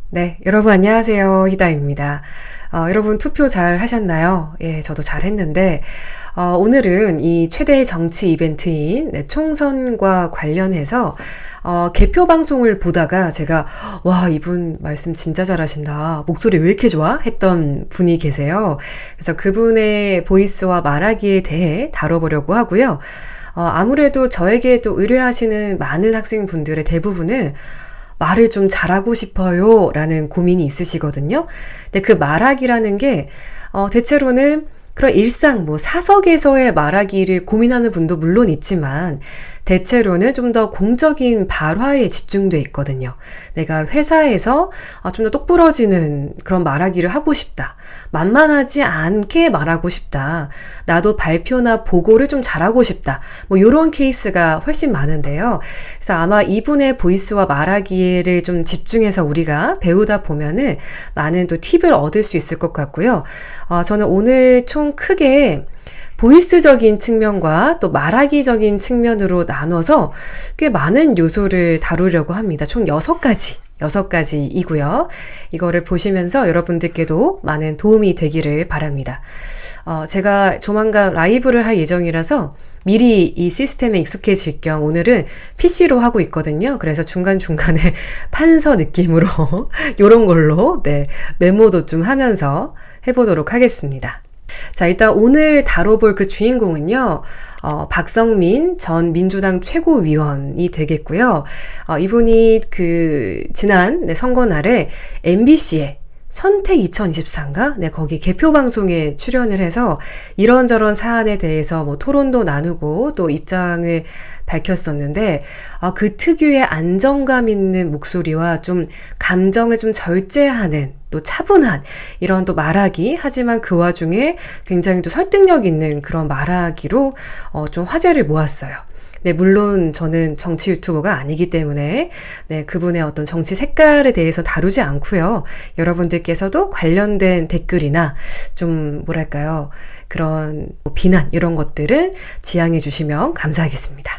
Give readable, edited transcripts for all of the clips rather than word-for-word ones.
네, 여러분 안녕하세요. 히다입니다. 여러분 투표 잘 하셨나요? 예, 저도 잘 했는데, 오늘은 이 최대 정치 이벤트인 총선과 관련해서, 개표 방송을 보다가 제가, 와, 이분 말씀 진짜 잘하신다. 목소리 왜 이렇게 좋아? 했던 분이 계세요. 그래서 그분의 보이스와 말하기에 대해 다뤄보려고 하고요. 아무래도 저에게 또 의뢰하시는 많은 학생분들의 대부분은 말을 좀 잘하고 싶어요 라는 고민이 있으시거든요. 근데 그 말하기라는 게, 대체로는 그런 일상, 사석에서의 말하기를 고민하는 분도 물론 있지만, 대체로는 좀 더 공적인 발화에 집중돼 있거든요. 내가 회사에서 좀 더 똑부러지는 그런 말하기를 하고 싶다. 만만하지 않게 말하고 싶다. 나도 발표나 보고를 좀 잘하고 싶다. 요런 케이스가 훨씬 많은데요. 그래서 아마 이분의 보이스와 말하기를 좀 집중해서 우리가 배우다 보면은 많은 또 팁을 얻을 수 있을 것 같고요. 저는 오늘 총 크게 보이스적인 측면과 또 말하기적인 측면으로 나눠서 꽤 많은 요소를 다루려고 합니다. 총 6가지이고요. 이거를 보시면서 여러분들께도 많은 도움이 되기를 바랍니다. 제가 조만간 라이브를 할 예정이라서 미리 이 시스템에 익숙해질 겸 오늘은 PC로 하고 있거든요. 그래서 중간중간에 판서 느낌으로 요런 걸로 메모도 좀 하면서 해보도록 하겠습니다. 자, 일단 오늘 다뤄볼 그 주인공은요, 박성민 전 민주당 최고위원이 되겠고요. 이분이 지난 선거날에 MBC에 선택 2024인가? 거기 개표 방송에 출연을 해서 이런저런 사안에 대해서 토론도 나누고 또 입장을 밝혔었는데, 그 특유의 안정감 있는 목소리와 좀 감정을 좀 절제하는 또 차분한 이런 또 말하기, 하지만 그 와중에 굉장히 또 설득력 있는 그런 말하기로 좀 화제를 모았어요. 네, 물론 저는 정치 유튜버가 아니기 때문에 그분의 어떤 정치 색깔에 대해서 다루지 않고요. 여러분들께서도 관련된 댓글이나 좀 뭐랄까요, 그런 비난 이런 것들은 지양해 주시면 감사하겠습니다.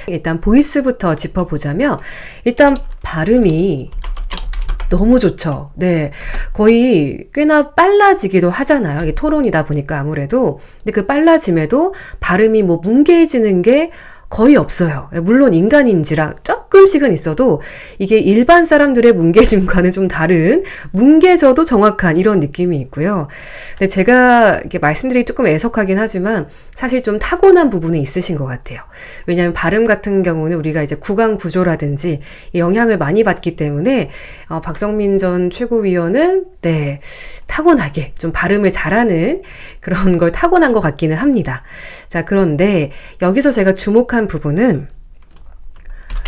일단 보이스부터 짚어보자면, 일단 발음이 너무 좋죠. 네. 거의 꽤나 빨라지기도 하잖아요. 이게 토론이다 보니까 아무래도. 근데 그 빨라짐에도 발음이 뭉개지는 게 거의 없어요. 물론 인간인지라 조금씩은 있어도 이게 일반 사람들의 뭉개짐과는 좀 다른, 뭉개져도 정확한 이런 느낌이 있고요. 근데 제가 이렇게 말씀드리기 조금 애석하긴 하지만 사실 좀 타고난 부분이 있으신 것 같아요. 왜냐하면 발음 같은 경우는 우리가 이제 구강 구조라든지 영향을 많이 받기 때문에 박성민 전 최고위원은 타고나게 좀 발음을 잘하는 그런 걸 타고난 것 같기는 합니다. 자, 그런데 여기서 제가 주목한 부분은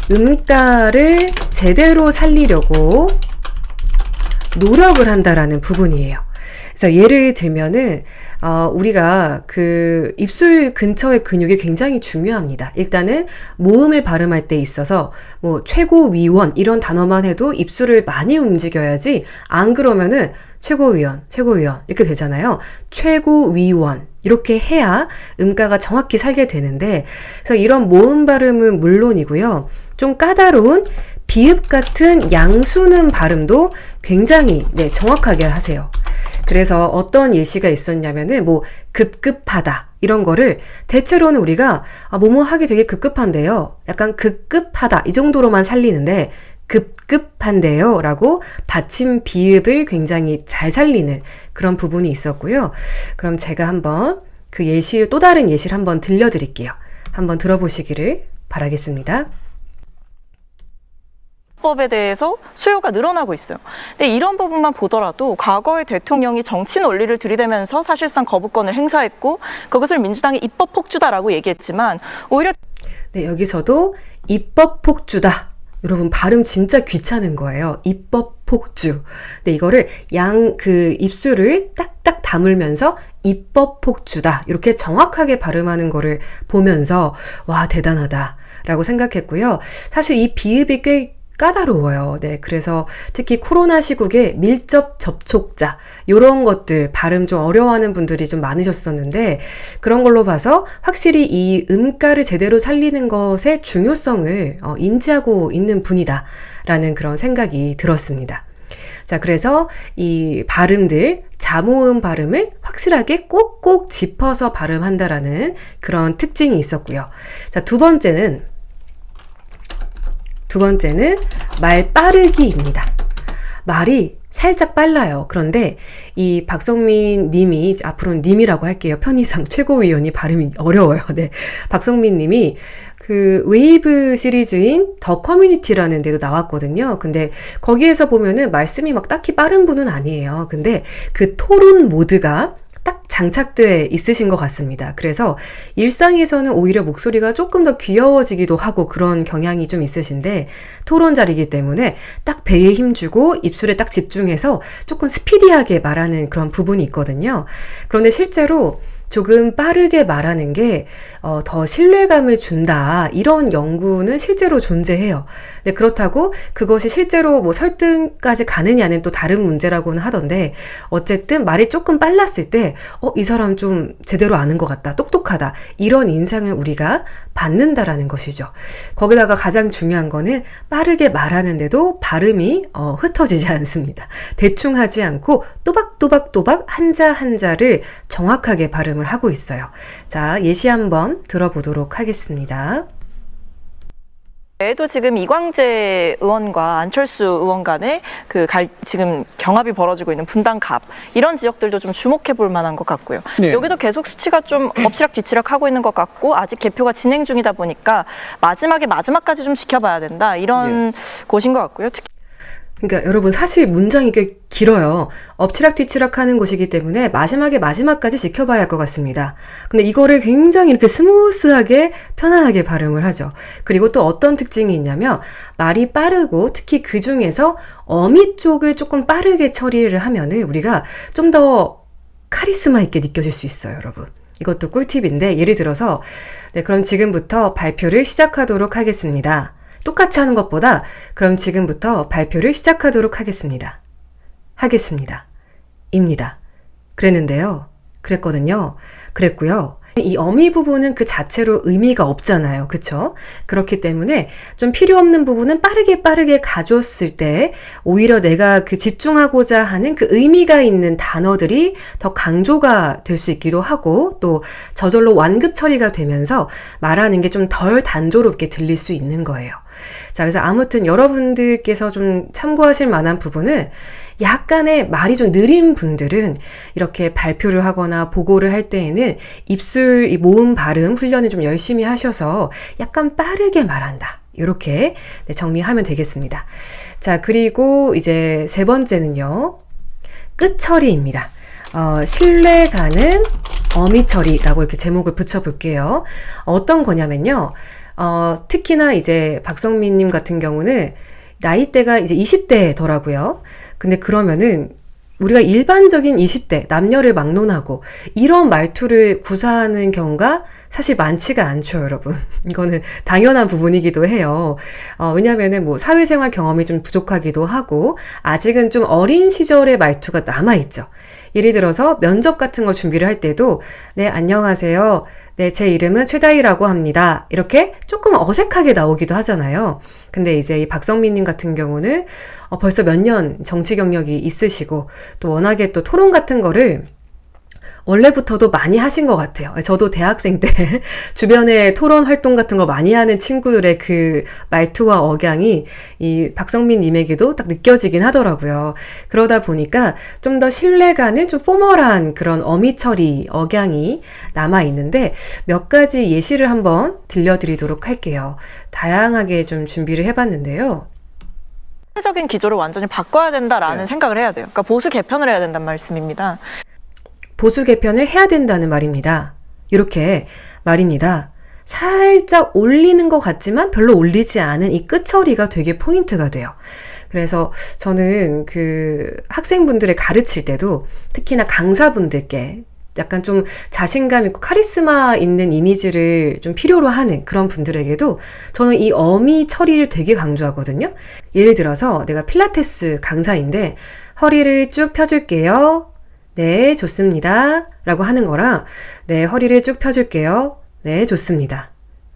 음가를 제대로 살리려고 노력을 한다라는 부분이에요. 그래서 예를 들면은 우리가 그 입술 근처의 근육이 굉장히 중요합니다. 일단은 모음을 발음할 때 있어서 최고위원 이런 단어만 해도 입술을 많이 움직여야지, 안 그러면은 최고위원 이렇게 되잖아요. 최고위원 이렇게 해야 음가가 정확히 살게 되는데, 그래서 이런 모음 발음은 물론이고요. 좀 까다로운 비읍 같은 양수음 발음도 굉장히 정확하게 하세요. 그래서 어떤 예시가 있었냐면은 급급하다 이런 거를 대체로는 우리가 뭐뭐 하기 되게 급급한데요, 약간 급급하다 이 정도로만 살리는데, 급급한데요 라고 받침 비읍을 굉장히 잘 살리는 그런 부분이 있었고요. 그럼 제가 한번 그 예시를, 또 다른 예시를 한번 들려드릴게요. 한번 들어보시기를 바라겠습니다. 법에 대해서 수요가 늘어나고 있어요. 근데 이런 부분만 보더라도 과거의 대통령이 정치 논리를 들이대면서 사실상 거부권을 행사했고, 그것을 민주당이 입법 폭주다라고 얘기했지만 오히려 여기서도 입법 폭주다. 여러분 발음 진짜 귀찮은 거예요. 입법 폭주. 근데 이거를 입술을 딱딱 다물면서 입법 폭주다 이렇게 정확하게 발음하는 거를 보면서 와, 대단하다 라고 생각했고요. 사실 이 비읍이 꽤 까다로워요. 그래서 특히 코로나 시국에 밀접 접촉자 이런 것들 발음 좀 어려워하는 분들이 좀 많으셨었는데, 그런 걸로 봐서 확실히 이 음가를 제대로 살리는 것의 중요성을 인지하고 있는 분이다 라는 그런 생각이 들었습니다. 자, 그래서 이 발음들, 자모음 발음을 확실하게 꼭꼭 짚어서 발음한다라는 그런 특징이 있었고요. 자, 두 번째는 말 빠르기입니다. 말이 살짝 빨라요. 그런데 이 박성민 님이, 앞으로는 님이라고 할게요. 편의상 최고위원이 발음이 어려워요. 네. 박성민 님이 그 웨이브 시리즈인 더 커뮤니티라는 데도 나왔거든요. 근데 거기에서 보면은 말씀이 막 딱히 빠른 분은 아니에요. 근데 그 토론 모드가 딱 장착돼 있으신 것 같습니다. 그래서 일상에서는 오히려 목소리가 조금 더 귀여워지기도 하고 그런 경향이 좀 있으신데 토론 자리이기 때문에 딱 배에 힘주고 입술에 딱 집중해서 조금 스피디하게 말하는 그런 부분이 있거든요. 그런데 실제로 조금 빠르게 말하는 게 더 신뢰감을 준다. 이런 연구는 실제로 존재해요. 근데 그렇다고 그것이 실제로 뭐 설득까지 가느냐는 또 다른 문제라고는 하던데 어쨌든 말이 조금 빨랐을 때 이 사람 좀 제대로 아는 것 같다. 똑똑하다. 이런 인상을 우리가 받는다라는 것이죠. 거기다가 가장 중요한 거는 빠르게 말하는데도 발음이 흩어지지 않습니다. 대충 하지 않고 또박또박 한자 한자를 정확하게 발음을 하고 있어요. 자, 예시 한번 들어보도록 하겠습니다. 외에도 지금 이광재 의원과 안철수 의원 간에 지금 경합이 벌어지고 있는 분당갑 이런 지역들도 좀 주목해 볼 만한 것 같고요. 네. 여기도 계속 수치가 좀 엎치락뒤치락 하고 있는 것 같고 아직 개표가 진행 중이다 보니까 마지막까지 좀 지켜봐야 된다 이런 곳인 것 같고요. 특히 그러니까 여러분 사실 문장이 꽤 길어요. 엎치락뒤치락 하는 곳이기 때문에 마지막까지 지켜봐야 할 것 같습니다. 근데 이거를 굉장히 이렇게 스무스하게 편안하게 발음을 하죠. 그리고 또 어떤 특징이 있냐면 말이 빠르고 특히 그 중에서 어미 쪽을 조금 빠르게 처리를 하면은 우리가 좀 더 카리스마 있게 느껴질 수 있어요, 여러분. 이것도 꿀팁인데 예를 들어서 네, 그럼 지금부터 발표를 시작하도록 하겠습니다. 똑같이 하는 것보다 그럼 지금부터 발표를 시작하도록 하겠습니다. 입니다. 그랬고요. 이 어미 부분은 그 자체로 의미가 없잖아요. 그쵸? 그렇기 때문에 좀 필요 없는 부분은 빠르게 가줬을 때 오히려 내가 그 집중하고자 하는 그 의미가 있는 단어들이 더 강조가 될 수 있기도 하고 또 저절로 완급 처리가 되면서 말하는 게 좀 덜 단조롭게 들릴 수 있는 거예요. 자, 그래서 아무튼 여러분들께서 좀 참고하실 만한 부분은 약간의 말이 좀 느린 분들은 이렇게 발표를 하거나 보고를 할 때에는 입술 이 모음 발음 훈련을 좀 열심히 하셔서 약간 빠르게 말한다. 이렇게 정리하면 되겠습니다. 자, 그리고 이제 세 번째는요. 끝처리입니다. 신뢰 가는 어미 처리라고 이렇게 제목을 붙여볼게요. 어떤 거냐면요. 특히나 이제 박성민님 같은 경우는 나이대가 이제 20대더라고요. 근데 그러면은 우리가 일반적인 20대 남녀를 막론하고 이런 말투를 구사하는 경우가 사실 많지가 않죠, 여러분. 이거는 당연한 부분이기도 해요. 왜냐면은 뭐 사회생활 경험이 좀 부족하기도 하고 아직은 좀 어린 시절의 말투가 남아있죠. 예를 들어서 면접 같은 거 준비를 할 때도 네, 안녕하세요. 네, 제 이름은 최다희라고 합니다. 이렇게 조금 어색하게 나오기도 하잖아요. 근데 이제 이 박성민님 같은 경우는 벌써 몇 년 정치 경력이 있으시고 또 워낙에 또 토론 같은 거를 원래부터도 많이 하신 것 같아요. 저도 대학생 때 주변에 토론 활동 같은 거 많이 하는 친구들의 그 말투와 억양이 이 박성민 님에게도 딱 느껴지긴 하더라고요. 그러다 보니까 좀 더 신뢰가는 좀 포멀한 그런 어미 처리 억양이 남아있는데 몇 가지 예시를 한번 들려드리도록 할게요. 다양하게 좀 준비를 해봤는데요. 적인 기조를 완전히 바꿔야 된다라는 네. 생각을 해야 돼요. 그러니까 보수 개편을 해야 된다는 말씀입니다. 보수 개편을 해야 된다는 말입니다. 이렇게 말입니다. 살짝 올리는 것 같지만 별로 올리지 않은 이 끝처리가 되게 포인트가 돼요. 그래서 저는 그 학생분들을 가르칠 때도 특히나 강사분들께 약간 좀 자신감 있고 카리스마 있는 이미지를 좀 필요로 하는 그런 분들에게도 저는 이 어미 처리를 되게 강조하거든요. 예를 들어서 내가 필라테스 강사인데 허리를 쭉 펴줄게요. 네, 좋습니다. 라고 하는 거랑 네, 허리를 쭉 펴줄게요. 네, 좋습니다.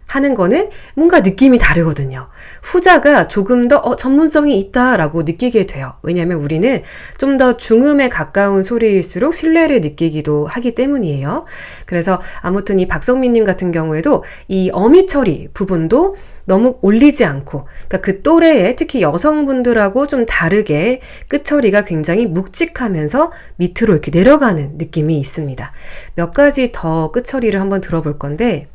하는 거는 뭔가 느낌이 다르거든요. 후자가 조금 더 전문성이 있다라고 느끼게 돼요. 왜냐하면 우리는 좀 더 중음에 가까운 소리일수록 신뢰를 느끼기도 하기 때문이에요. 그래서 아무튼 이 박성민님 같은 경우에도 이 어미 처리 부분도 너무 올리지 않고, 그러니까 그 또래에 특히 여성분들하고 좀 다르게 끝처리가 굉장히 묵직하면서 밑으로 이렇게 내려가는 느낌이 있습니다. 몇 가지 더 끝처리를 한번 들어볼 건데,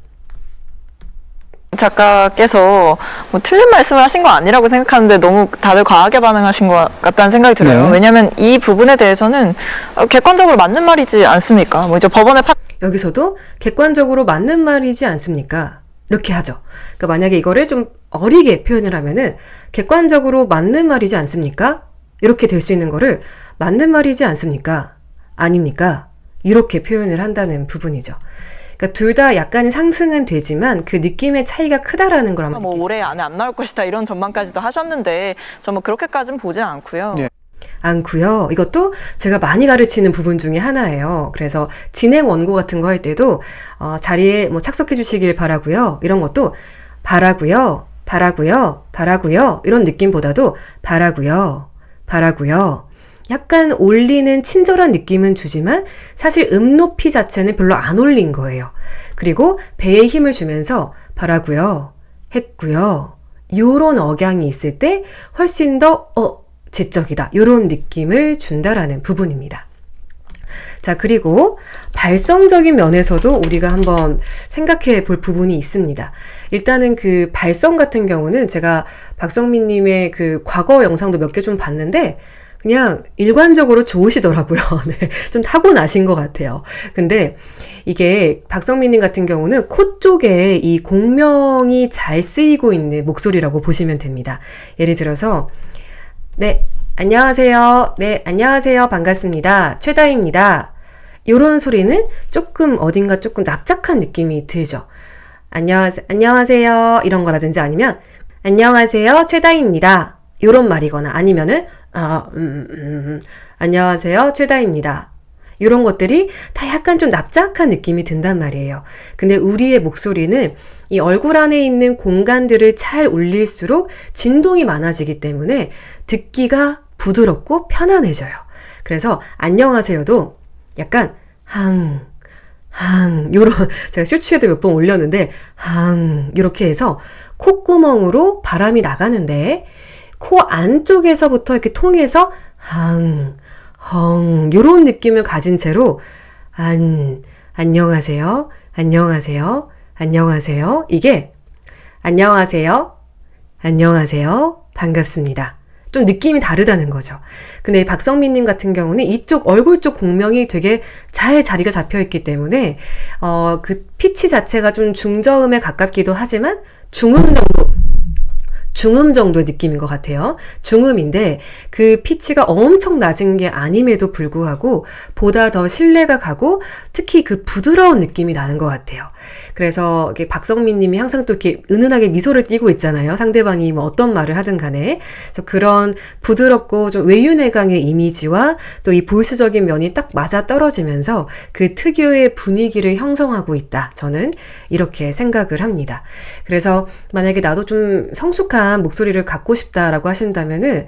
작가께서 뭐 틀린 말씀을 하신 거 아니라고 생각하는데 너무 다들 과하게 반응하신 것 같다는 생각이 들어요. 네. 왜냐하면 이 부분에 대해서는 객관적으로 맞는 말이지 않습니까? 뭐 이제 법원의 여기서도 객관적으로 맞는 말이지 않습니까? 이렇게 하죠. 그러니까 만약에 이거를 좀 어리게 표현을 하면은 객관적으로 맞는 말이지 않습니까? 이렇게 될 수 있는 거를 맞는 말이지 않습니까? 아닙니까? 이렇게 표현을 한다는 부분이죠. 그러니까 둘 다 약간의 상승은 되지만 그 느낌의 차이가 크다라는 걸 한번 뭐 느끼시죠. 올해 안에 안 나올 것이다 이런 전망까지도 하셨는데 저 뭐 그렇게까지는 보진 않고요. 네. 않고요. 이것도 제가 많이 가르치는 부분 중에 하나예요. 그래서 진행 원고 같은 거 할 때도 자리에 뭐 착석해 주시길 바라고요. 이런 것도 바라고요. 바라고요. 바라고요. 이런 느낌보다도 바라고요. 바라고요. 약간 올리는 친절한 느낌은 주지만 사실 음 높이 자체는 별로 안 올린 거예요. 그리고 배에 힘을 주면서 바라고요. 했고요. 요런 억양이 있을 때 훨씬 더 지적이다. 요런 느낌을 준다라는 부분입니다. 자, 그리고 발성적인 면에서도 우리가 한번 생각해 볼 부분이 있습니다. 일단은 그 발성 같은 경우는 제가 박성민님의 그 과거 영상도 몇 개 좀 봤는데 그냥 일관적으로 좋으시더라고요. 네, 좀 타고나신 것 같아요. 근데 이게 박성민님 같은 경우는 코 쪽에 이 공명이 잘 쓰이고 있는 목소리라고 보시면 됩니다. 예를 들어서 네, 안녕하세요. 네, 안녕하세요. 반갑습니다. 최다입니다. 요런 소리는 조금 어딘가 조금 납작한 느낌이 들죠. 안녕하세요. 이런 거라든지 아니면 안녕하세요. 최다입니다. 요런 말이거나 아니면은 안녕하세요. 최다입니다. 이런 것들이 다 약간 좀 납작한 느낌이 든단 말이에요. 근데 우리의 목소리는 이 얼굴 안에 있는 공간들을 잘 울릴수록 진동이 많아지기 때문에 듣기가 부드럽고 편안해져요. 그래서 안녕하세요도 약간 요런, 제가 쇼츠에도 몇 번 올렸는데 요렇게 해서 콧구멍으로 바람이 나가는데 코 안쪽에서부터 이렇게 통해서 요런 느낌을 가진 채로 안녕하세요. 안녕하세요. 안녕하세요. 이게 안녕하세요. 안녕하세요. 반갑습니다. 좀 느낌이 다르다는 거죠. 근데 박성민님 같은 경우는 이쪽 얼굴 쪽 공명이 되게 잘 자리가 잡혀 있기 때문에 그 피치 자체가 좀 중저음에 가깝기도 하지만 중음 정도의 느낌인 것 같아요. 중음인데 그 피치가 엄청 낮은 게 아님에도 불구하고 보다 더 신뢰가 가고 특히 그 부드러운 느낌이 나는 것 같아요. 그래서 이렇게 박성민 님이 항상 또 이렇게 은은하게 미소를 띠고 있잖아요. 상대방이 뭐 어떤 말을 하든 간에. 그래서 그런 부드럽고 좀 외유내강의 이미지와 또 이 보이스적인 면이 딱 맞아 떨어지면서 그 특유의 분위기를 형성하고 있다. 저는 이렇게 생각을 합니다. 그래서 만약에 나도 좀 성숙한 목소리를 갖고 싶다라고 하신다면은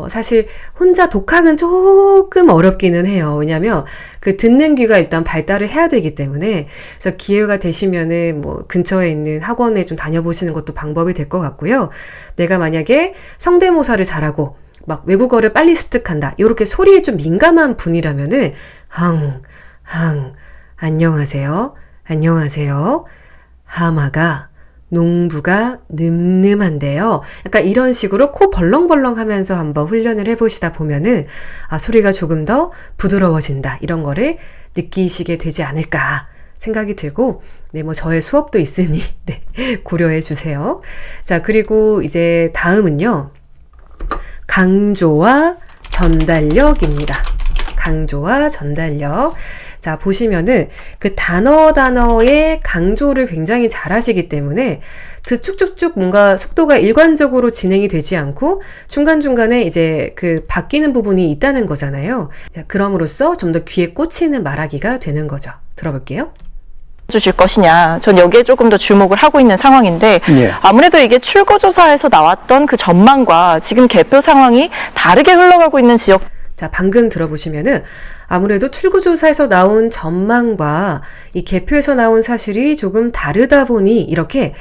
사실 혼자 독학은 조금 어렵기는 해요. 왜냐하면 그 듣는 귀가 일단 발달을 해야 되기 때문에 그래서 기회가 되시면은 뭐 근처에 있는 학원에 좀 다녀보시는 것도 방법이 될 것 같고요. 내가 만약에 성대모사를 잘하고 막 외국어를 빨리 습득한다. 이렇게 소리에 좀 민감한 분이라면은 안녕하세요. 안녕하세요. 하마가 농부가 늠름한데요. 약간 이런 식으로 코 벌렁벌렁 하면서 한번 훈련을 해보시다 보면은 소리가 조금 더 부드러워진다. 이런 거를 느끼시게 되지 않을까 생각이 들고 네, 뭐 저의 수업도 있으니 네, 고려해 주세요. 자, 그리고 이제 다음은요. 강조와 전달력입니다. 강조와 전달력. 자, 보시면은 그 단어의 강조를 굉장히 잘 하시기 때문에 쭉쭉쭉 뭔가 속도가 일관적으로 진행이 되지 않고 중간중간에 이제 그 바뀌는 부분이 있다는 거잖아요. 그럼으로써 좀 더 귀에 꽂히는 말하기가 되는 거죠. 들어볼게요. 주실 것이냐. 전 여기에 조금 더 주목을 하고 있는 상황인데 예. 아무래도 이게 출구조사에서 나왔던 그 전망과 지금 개표 상황이 다르게 흘러가고 있는 지역 자, 방금 들어보시면은 아무래도 출구조사에서 나온 전망과 이 개표에서 나온 사실이 조금 다르다 보니 이렇게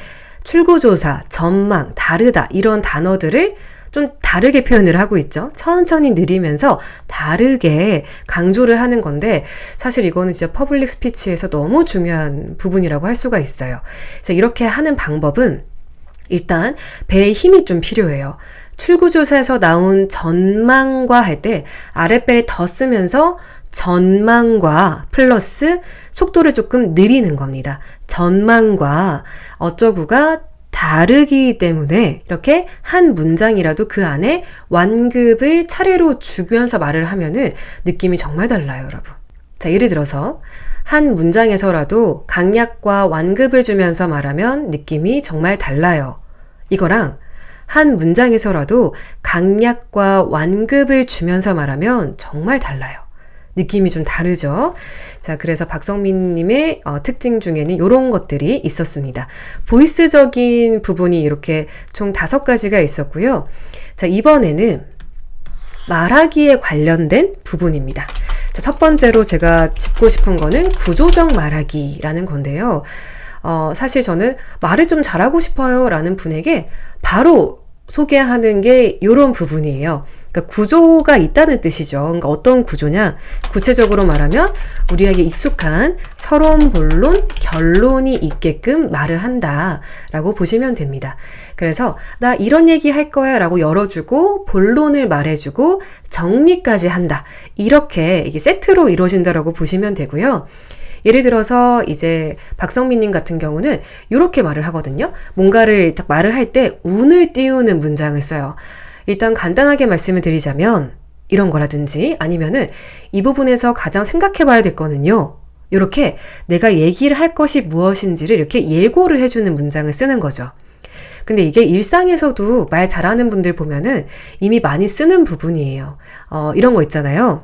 출구조사, 전망, 다르다 이런 단어들을 좀 다르게 표현을 하고 있죠. 천천히 느리면서 다르게 강조를 하는 건데 사실 이거는 진짜 퍼블릭 스피치에서 너무 중요한 부분이라고 할 수가 있어요. 그래서 이렇게 하는 방법은 일단 배에 힘이 좀 필요해요. 출구조사에서 나온 전망과 할 때 아랫배를 더 쓰면서 전망과 플러스 속도를 조금 느리는 겁니다. 전망과 어쩌구가 다르기 때문에 이렇게 한 문장이라도 그 안에 완급을 차례로 주면서 말을 하면은 느낌이 정말 달라요, 여러분. 자, 예를 들어서 한 문장에서라도 강약과 완급을 주면서 말하면 느낌이 정말 달라요. 이거랑 한 문장에서라도 강약과 완급을 주면서 말하면 정말 달라요. 느낌이 좀 다르죠? 자, 그래서 박성민님의 특징 중에는 이런 것들이 있었습니다. 보이스적인 부분이 이렇게 총 5가지가 있었고요. 자, 이번에는 말하기에 관련된 부분입니다. 자, 첫 번째로 제가 짚고 싶은 거는 구조적 말하기라는 건데요. 사실 저는 말을 좀 잘하고 싶어요 라는 분에게 바로 소개하는 게 이런 부분이에요. 그러니까 구조가 있다는 뜻이죠. 그러니까 어떤 구조냐? 구체적으로 말하면 우리에게 익숙한 서론, 본론, 결론이 있게끔 말을 한다라고 보시면 됩니다. 그래서 나 이런 얘기 할 거야 라고 열어주고 본론을 말해주고 정리까지 한다. 이렇게 이게 세트로 이루어진다라고 보시면 되고요. 예를 들어서 이제 박성민님 같은 경우는 이렇게 말을 하거든요. 뭔가를 딱 말을 할 때 운을 띄우는 문장을 써요. 일단 간단하게 말씀을 드리자면 이런 거라든지 아니면은 이 부분에서 가장 생각해 봐야 될 거는요. 이렇게 내가 얘기를 할 것이 무엇인지를 이렇게 예고를 해주는 문장을 쓰는 거죠. 근데 이게 일상에서도 말 잘하는 분들 보면은 이미 많이 쓰는 부분이에요. 이런 거 있잖아요.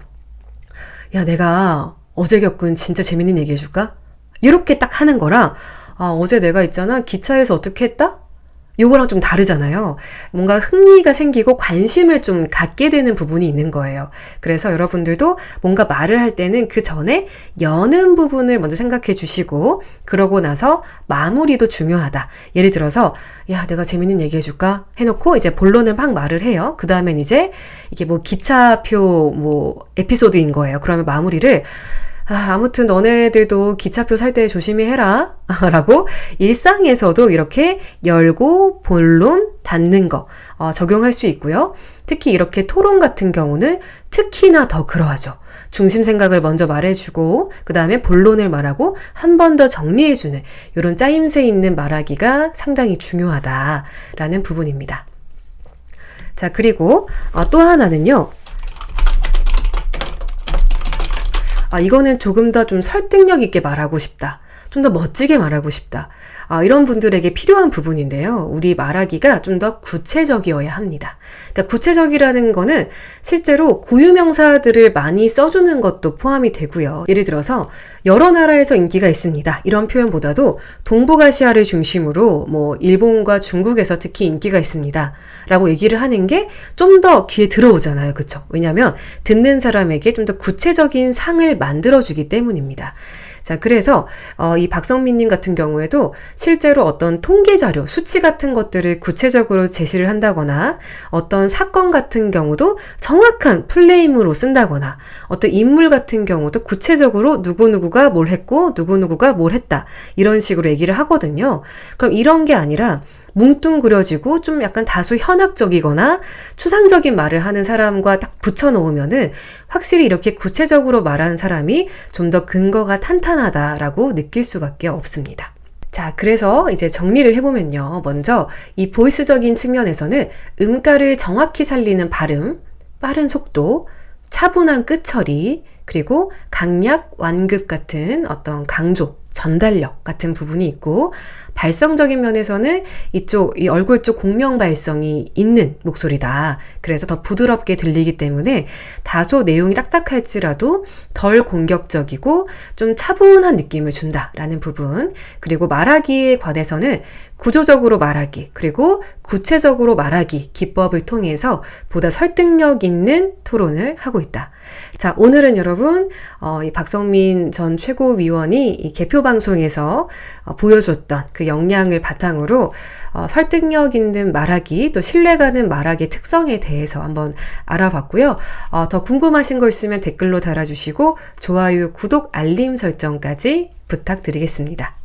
야, 내가 어제 겪은 진짜 재밌는 얘기 해줄까? 이렇게 딱 하는 거랑 어제 내가 있잖아 기차에서 어떻게 했다? 요거랑 좀 다르잖아요. 뭔가 흥미가 생기고 관심을 좀 갖게 되는 부분이 있는 거예요. 그래서 여러분들도 뭔가 말을 할 때는 그 전에 여는 부분을 먼저 생각해 주시고 그러고 나서 마무리도 중요하다. 예를 들어서 야, 내가 재밌는 얘기 해줄까? 해놓고 이제 본론을 막 말을 해요. 그 다음엔 이제 이게 뭐 기차표 뭐 에피소드인 거예요. 그러면 마무리를 아무튼 너네들도 기차표 살 때 조심히 해라 라고 일상에서도 이렇게 열고 본론 닫는 거 적용할 수 있고요. 특히 이렇게 토론 같은 경우는 특히나 더 그러하죠. 중심 생각을 먼저 말해주고 그 다음에 본론을 말하고 한 번 더 정리해주는 이런 짜임새 있는 말하기가 상당히 중요하다라는 부분입니다. 자, 그리고 또 하나는요. 이거는 조금 더 좀 설득력 있게 말하고 싶다. 좀 더 멋지게 말하고 싶다. 이런 분들에게 필요한 부분인데요. 우리 말하기가 좀 더 구체적이어야 합니다. 그러니까 구체적이라는 거는 실제로 고유명사들을 많이 써주는 것도 포함이 되고요. 예를 들어서 여러 나라에서 인기가 있습니다. 이런 표현보다도 동북아시아를 중심으로 뭐 일본과 중국에서 특히 인기가 있습니다. 라고 얘기를 하는 게 좀 더 귀에 들어오잖아요. 그쵸? 왜냐하면 듣는 사람에게 좀 더 구체적인 상을 만들어주기 때문입니다. 자, 그래서 이 박성민님 같은 경우에도 실제로 어떤 통계 자료, 수치 같은 것들을 구체적으로 제시를 한다거나 어떤 사건 같은 경우도 정확한 플레임으로 쓴다거나 어떤 인물 같은 경우도 구체적으로 누구누구가 뭘 했고 누구누구가 뭘 했다 이런 식으로 얘기를 하거든요. 그럼 이런 게 아니라 뭉뚱그려지고 좀 약간 다소 현학적이거나 추상적인 말을 하는 사람과 딱 붙여놓으면은 확실히 이렇게 구체적으로 말하는 사람이 좀 더 근거가 탄탄하다라고 느낄 수밖에 없습니다. 자, 그래서 이제 정리를 해보면요. 먼저 이 보이스적인 측면에서는 음가를 정확히 살리는 발음, 빠른 속도, 차분한 끝처리, 그리고 강약, 완급 같은 어떤 강조, 전달력 같은 부분이 있고, 발성적인 면에서는 이 얼굴 쪽 공명 발성이 있는 목소리다. 그래서 더 부드럽게 들리기 때문에 다소 내용이 딱딱할지라도 덜 공격적이고 좀 차분한 느낌을 준다라는 부분. 그리고 말하기에 관해서는 구조적으로 말하기, 그리고 구체적으로 말하기 기법을 통해서 보다 설득력 있는 토론을 하고 있다. 자, 오늘은 여러분, 이 박성민 전 최고위원이 이 개표 방송에서 보여줬던 그 역량을 바탕으로 설득력 있는 말하기, 또 신뢰가는 말하기의 특성에 대해서 한번 알아봤고요. 더 궁금하신 거 있으면 댓글로 달아주시고 좋아요, 구독, 알림 설정까지 부탁드리겠습니다.